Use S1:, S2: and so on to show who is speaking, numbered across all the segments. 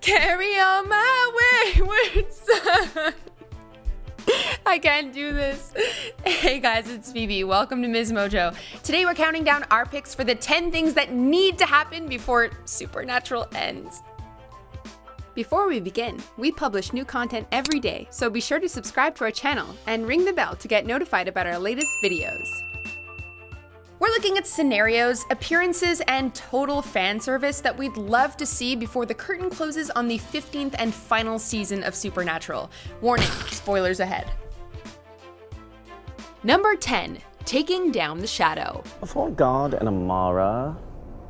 S1: Carry on my wayward son. I can't do this. Hey guys, it's Phoebe. Welcome to MsMojo. Today we're counting down our picks for the 10 things that need to happen before Supernatural ends. Before we begin, we publish new content every day, so be sure to subscribe to our channel and ring the bell to get notified about our latest videos. We're looking at scenarios, appearances, and total fan service that we'd love to see before the curtain closes on the 15th and final season of Supernatural. Warning, spoilers ahead. Number 10, taking down the shadow.
S2: Before God and Amara,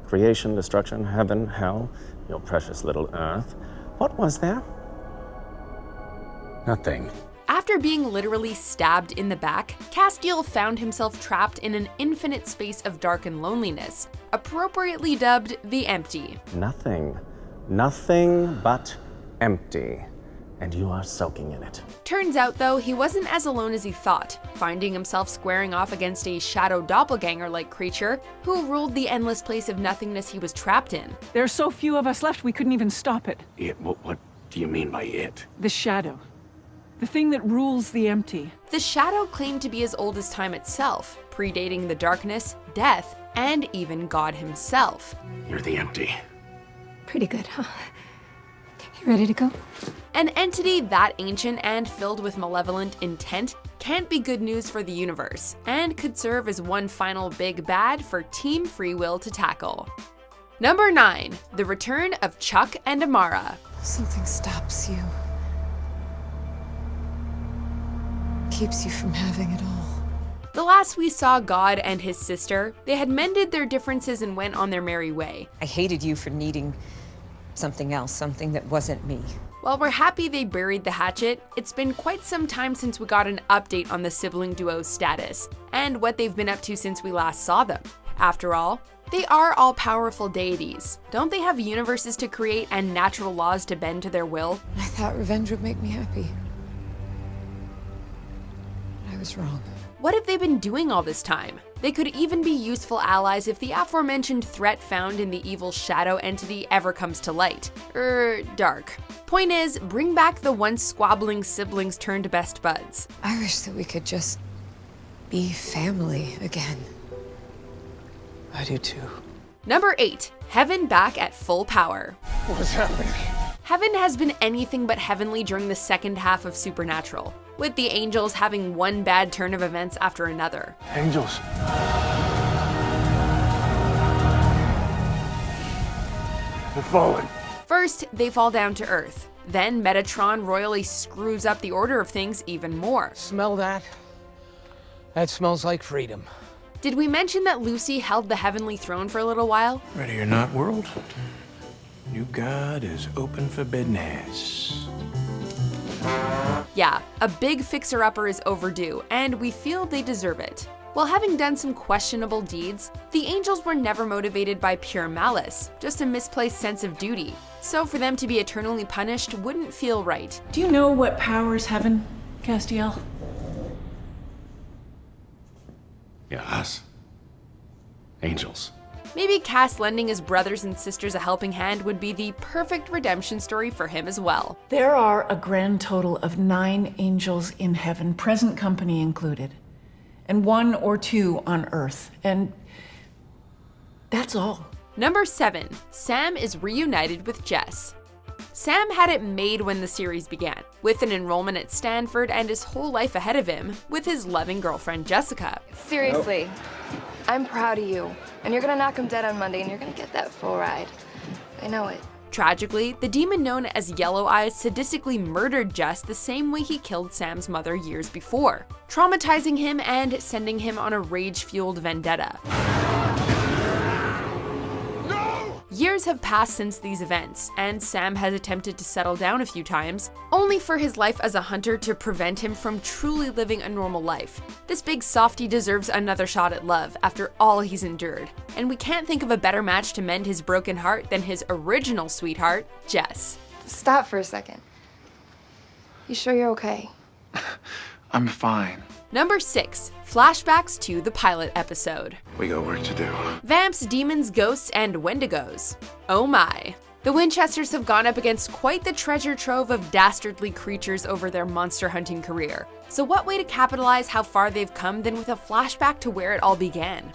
S2: creation, destruction, heaven, hell, your precious little earth, what was there? Nothing.
S1: After being literally stabbed in the back, Castiel found himself trapped in an infinite space of dark and loneliness, appropriately dubbed the Empty.
S2: Nothing. Nothing but empty. And you are soaking in it.
S1: Turns out, though, he wasn't as alone as he thought, finding himself squaring off against a shadow doppelganger-like creature who ruled the endless place of nothingness he was trapped in.
S3: There are so few of us left, we couldn't even stop it.
S4: It? What do you mean by it?
S3: The shadow. The thing that rules the Empty.
S1: The shadow claimed to be as old as time itself, predating the darkness, death, and even God himself.
S4: You're the Empty.
S5: Pretty good, huh? You ready to go?
S1: An entity that ancient and filled with malevolent intent can't be good news for the universe, and could serve as one final big bad for Team Free Will to tackle. Number 9, the return of Chuck and Amara.
S5: Something stops you. Keeps you from having it all.
S1: The last we saw God and his sister, they had mended their differences and went on their merry way.
S6: I hated you for needing something else, something that wasn't me.
S1: While we're happy they buried the hatchet, it's been quite some time since we got an update on the sibling duo's status, and what they've been up to since we last saw them. After all, they are all-powerful deities. Don't they have universes to create and natural laws to bend to their will?
S5: I thought revenge would make me happy. I was wrong.
S1: What have they been doing all this time? They could even be useful allies if the aforementioned threat found in the evil shadow entity ever comes to light. Dark. Point is, bring back the once squabbling siblings turned best buds.
S5: I wish that we could just be family again.
S7: I do too.
S1: Number 8, Heaven back at full power.
S4: What's happening?
S1: Heaven has been anything but heavenly during the second half of Supernatural, with the angels having one bad turn of events after another.
S4: Angels. They're falling.
S1: First, they fall down to Earth. Then Metatron royally screws up the order of things even more.
S7: Smell that? That smells like freedom.
S1: Did we mention that Lucy held the heavenly throne for a little while?
S4: Ready or not, world? New God is open for business.
S1: Yeah, a big fixer-upper is overdue, and we feel they deserve it. While having done some questionable deeds, the angels were never motivated by pure malice, just a misplaced sense of duty. So for them to be eternally punished wouldn't feel right.
S3: Do you know what powers heaven, Castiel?
S4: Yeah, us. Angels.
S1: Maybe Cass lending his brothers and sisters a helping hand would be the perfect redemption story for him as well.
S3: There are a grand total of 9 angels in heaven, present company included, and 1 or 2 on Earth, and that's all.
S1: Number 7, Sam is reunited with Jess. Sam had it made when the series began, with an enrollment at Stanford and his whole life ahead of him, with his loving girlfriend Jessica.
S8: Seriously, I'm proud of you. And you're gonna knock him dead on Monday and you're gonna get that full ride. I know it.
S1: Tragically, the demon known as Yellow Eyes sadistically murdered Jess the same way he killed Sam's mother years before, traumatizing him and sending him on a rage-fueled vendetta. Years have passed since these events, and Sam has attempted to settle down a few times, only for his life as a hunter to prevent him from truly living a normal life. This big softie deserves another shot at love after all he's endured, and we can't think of a better match to mend his broken heart than his original sweetheart, Jess.
S8: Stop for a second. You sure you're okay?
S4: I'm fine.
S1: Number 6, flashbacks to the pilot episode.
S4: We got work to do.
S1: Vamps, demons, ghosts, and wendigos. Oh my. The Winchesters have gone up against quite the treasure trove of dastardly creatures over their monster hunting career. So what way to capitalize how far they've come than with a flashback to where it all began?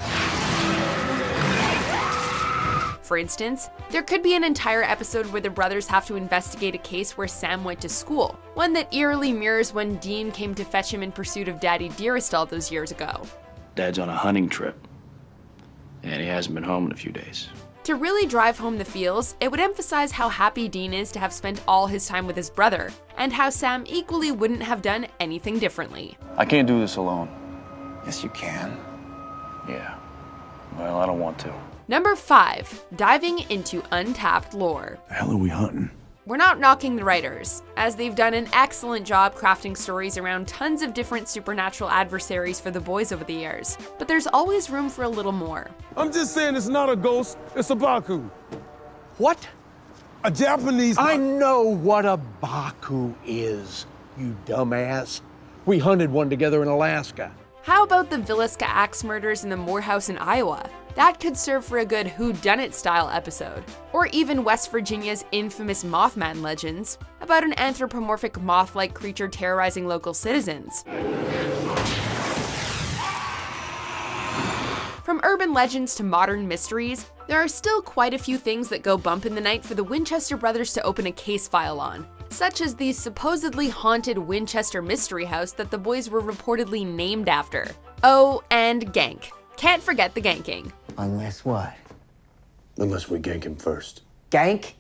S1: For instance, there could be an entire episode where the brothers have to investigate a case where Sam went to school, one that eerily mirrors when Dean came to fetch him in pursuit of Daddy Dearest all those years ago.
S9: Dad's on a hunting trip, and he hasn't been home in a few days.
S1: To really drive home the feels, it would emphasize how happy Dean is to have spent all his time with his brother, and how Sam equally wouldn't have done anything differently.
S9: I can't do this alone.
S4: Yes, you can.
S9: Yeah. Well, I don't want to.
S1: Number 5, diving into Untapped Lore.
S4: The hell are we hunting?
S1: We're not knocking the writers, as they've done an excellent job crafting stories around tons of different supernatural adversaries for the boys over the years, but there's always room for a little more.
S10: I'm just saying it's not a ghost, it's a Baku.
S7: What?
S10: A Japanese...
S7: I know what a Baku is, you dumbass. We hunted one together in Alaska.
S1: How about the Villisca axe murders in the Morehouse in Iowa? That could serve for a good whodunit style episode. Or even West Virginia's infamous Mothman legends, about an anthropomorphic moth-like creature terrorizing local citizens. From urban legends to modern mysteries, there are still quite a few things that go bump in the night for the Winchester brothers to open a case file on, such as the supposedly haunted Winchester mystery house that the boys were reportedly named after. Oh, and gank. Can't forget the ganking.
S11: Unless what?
S4: Unless we gank him first.
S11: Gank?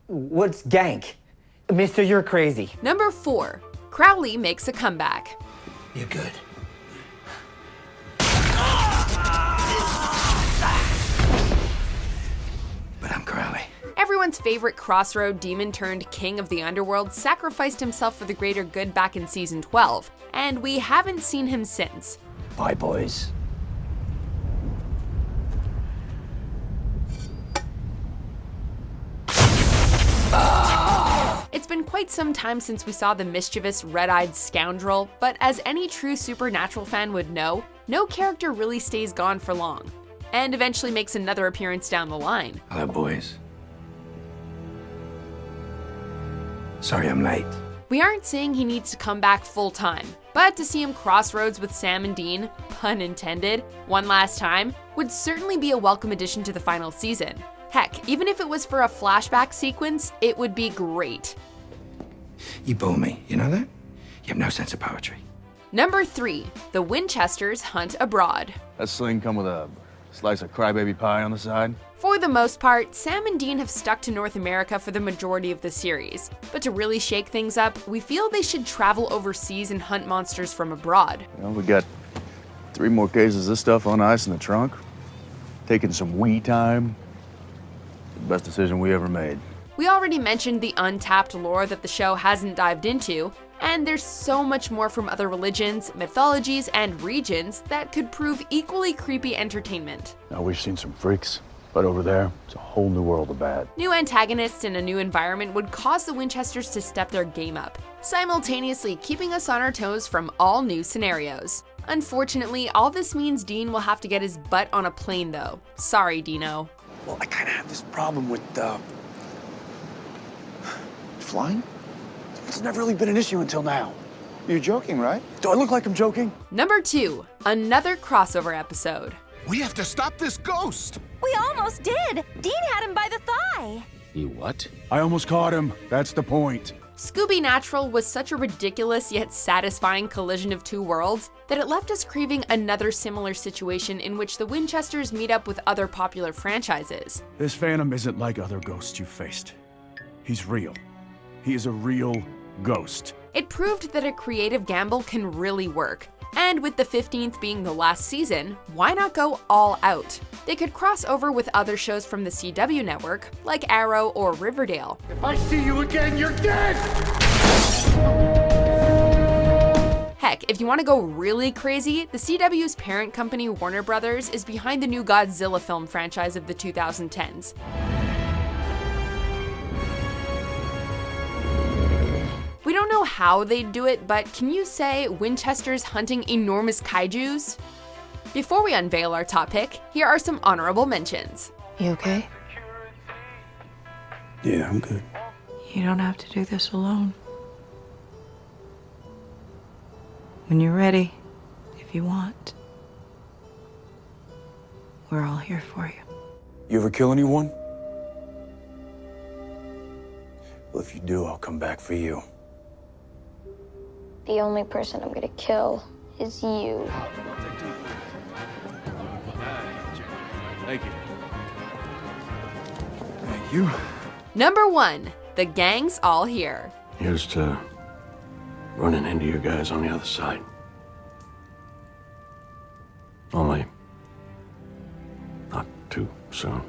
S11: What's gank? Mister, you're crazy.
S1: Number 4, Crowley makes a comeback.
S4: You good? But I'm Crowley.
S1: Everyone's favorite crossroad demon turned king of the underworld sacrificed himself for the greater good back in season 12, and we haven't seen him since.
S4: Bye, boys.
S1: It's been quite some time since we saw the mischievous, red-eyed scoundrel, but as any true Supernatural fan would know, no character really stays gone for long, and eventually makes another appearance down the line.
S4: Hello, boys. Sorry I'm late.
S1: We aren't saying he needs to come back full-time, but to see him crossroads with Sam and Dean, pun intended, one last time, would certainly be a welcome addition to the final season. Heck, even if it was for a flashback sequence, it would be great.
S4: You bull me, you know that? You have no sense of poetry.
S1: Number 3, the Winchesters hunt abroad.
S12: That sling come with a slice of crybaby pie on the side?
S1: For the most part, Sam and Dean have stuck to North America for the majority of the series, but to really shake things up, we feel they should travel overseas and hunt monsters from abroad.
S12: Well, we got 3 more cases of this stuff on ice in the trunk. Taking some wee time. The best decision we ever made.
S1: We already mentioned the untapped lore that the show hasn't dived into, and there's so much more from other religions, mythologies, and regions that could prove equally creepy entertainment.
S12: Now, we've seen some freaks, but over there, it's a whole new world of bad.
S1: New antagonists in a new environment would cause the Winchesters to step their game up, simultaneously keeping us on our toes from all new scenarios. Unfortunately, all this means Dean will have to get his butt on a plane though. Sorry, Dino.
S4: Well, I kind of have this problem with, flying? It's never really been an issue until now.
S12: You're joking, right?
S4: Do I look like I'm joking?
S1: Number 2, another crossover episode.
S10: We have to stop this ghost!
S13: We almost did! Dean had him by the thigh!
S4: You what? I almost caught him. That's the point.
S1: Scooby Natural was such a ridiculous yet satisfying collision of two worlds that it left us craving another similar situation in which the Winchesters meet up with other popular franchises.
S4: This Phantom isn't like other ghosts you've faced. He's real. He is a real ghost.
S1: It proved that a creative gamble can really work. And with the 15th being the last season, why not go all out? They could cross over with other shows from the CW network, like Arrow or Riverdale.
S10: If I see you again, you're dead!
S1: Heck, if you want to go really crazy, the CW's parent company Warner Brothers is behind the new Godzilla film franchise of the 2010s. We don't know how they'd do it, but can you say Winchesters hunting enormous kaijus? Before we unveil our top pick, here are some honorable mentions.
S5: You okay?
S4: Yeah, I'm good.
S14: You don't have to do this alone. When you're ready, if you want, we're all here for you.
S4: You ever kill anyone? Well, if you do, I'll come back for you.
S8: The only person I'm gonna kill is you.
S12: Thank you.
S4: Thank you.
S1: Number 1, the gang's all here.
S4: Here's to running into you guys on the other side. Only not too soon.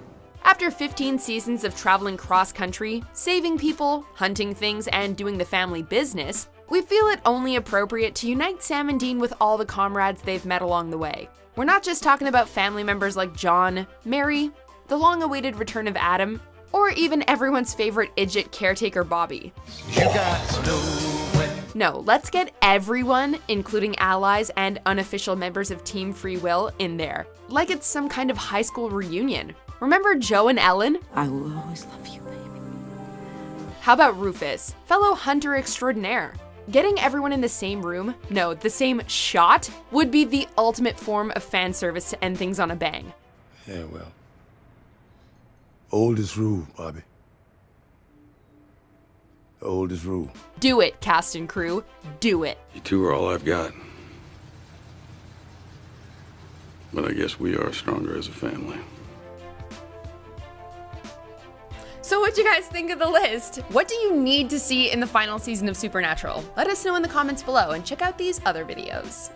S1: After 15 seasons of traveling cross-country, saving people, hunting things, and doing the family business, we feel it only appropriate to unite Sam and Dean with all the comrades they've met along the way. We're not just talking about family members like John, Mary, the long-awaited return of Adam, or even everyone's favorite Idjit caretaker Bobby. No, let's get everyone, including allies and unofficial members of Team Free Will, in there, like it's some kind of high school reunion. Remember Joe and Ellen?
S14: I will always love you, baby.
S1: How about Rufus, fellow hunter extraordinaire? Getting everyone in the same room, no, the same shot, would be the ultimate form of fan service to end things on a bang.
S10: Yeah, well. Old is rule, Bobby. The oldest rule.
S1: Do it, cast and crew. Do it.
S15: You two are all I've got. But I guess we are stronger as a family.
S1: So what'd you guys think of the list? What do you need to see in the final season of Supernatural? Let us know in the comments below and check out these other videos.